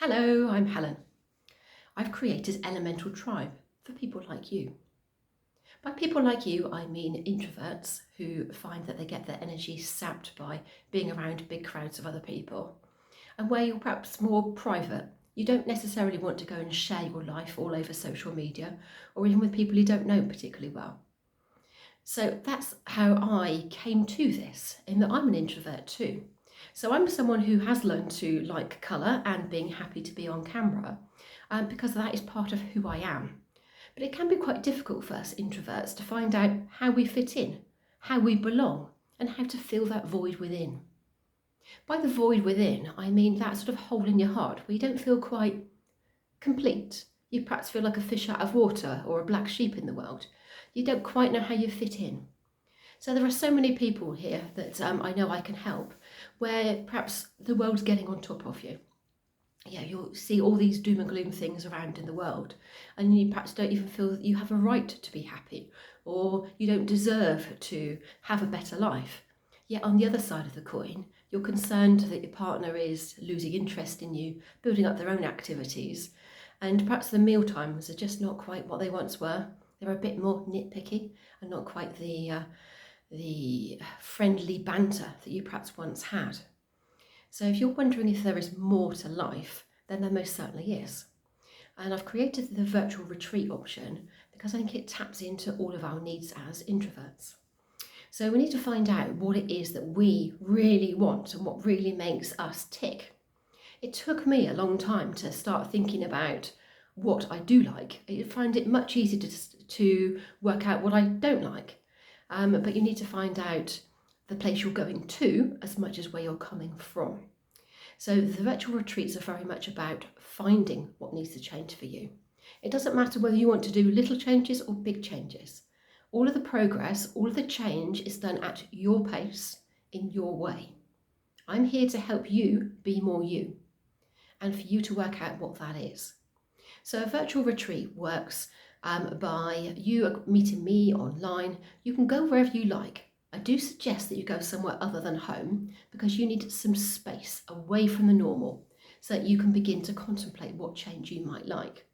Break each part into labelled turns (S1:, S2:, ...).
S1: Hello, I'm Helen. I've created Elemental Tribe for people like you. By people like you, I mean introverts who find that they get their energy sapped by being around big crowds of other people, and where you're perhaps more private. You don't necessarily want to go and share your life all over social media or even with people you don't know particularly well. So that's how I came to this, in that I'm an introvert too. So I'm someone who has learned to like colour and being happy to be on camera because that is part of who I am. But it can be quite difficult for us introverts to find out how we fit in, how we belong, and how to fill that void within. By the void within, I mean that sort of hole in your heart where you don't feel quite complete. You perhaps feel like a fish out of water or a black sheep in the world. You don't quite know how you fit in. So there are so many people here that I know I can help, where perhaps the world's getting on top of you. Yeah, you'll see all these doom and gloom things around in the world, and you perhaps don't even feel that you have a right to be happy, or you don't deserve to have a better life. Yet on the other side of the coin, you're concerned that your partner is losing interest in you, building up their own activities, and perhaps the meal times are just not quite what they once were. They're a bit more nitpicky and not quite the friendly banter that you perhaps once had. So if you're wondering if there is more to life, then there most certainly is. And I've created the virtual retreat option because I think it taps into all of our needs as introverts. So we need to find out what it is that we really want and what really makes us tick. It took me a long time to start thinking about what I do like. I find it much easier to work out what I don't like. But you need to find out the place you're going to as much as where you're coming from. So the virtual retreats are very much about finding what needs to change for you. It doesn't matter whether you want to do little changes or big changes. All of the progress, all of the change is done at your pace, in your way. I'm here to help you be more you and for you to work out what that is. So a virtual retreat works by you meeting me online. You can go wherever you like. I do suggest that you go somewhere other than home because you need some space away from the normal so that you can begin to contemplate what change you might like.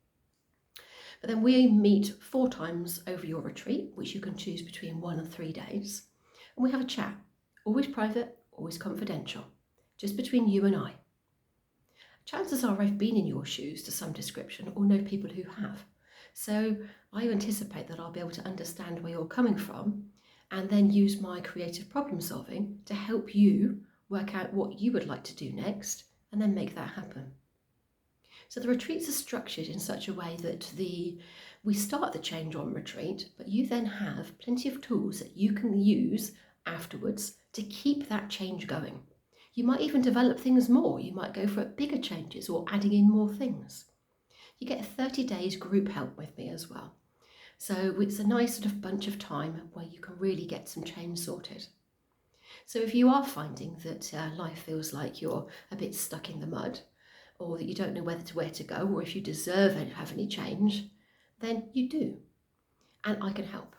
S1: But then we meet 4 times over your retreat, which you can choose between 1 and 3 days. And we have a chat, always private, always confidential, just between you and I. Chances are I've been in your shoes to some description or know people who have. So I anticipate that I'll be able to understand where you're coming from and then use my creative problem solving to help you work out what you would like to do next and then make that happen. So the retreats are structured in such a way that we start the change on retreat, but you then have plenty of tools that you can use afterwards to keep that change going. You might even develop things more. You might go for bigger changes or adding in more things. You get 30 days group help with me as well. So it's a nice sort of bunch of time where you can really get some change sorted. So if you are finding that life feels like you're a bit stuck in the mud, or that you don't know where to go, or if you deserve to have any change, then you do. And I can help.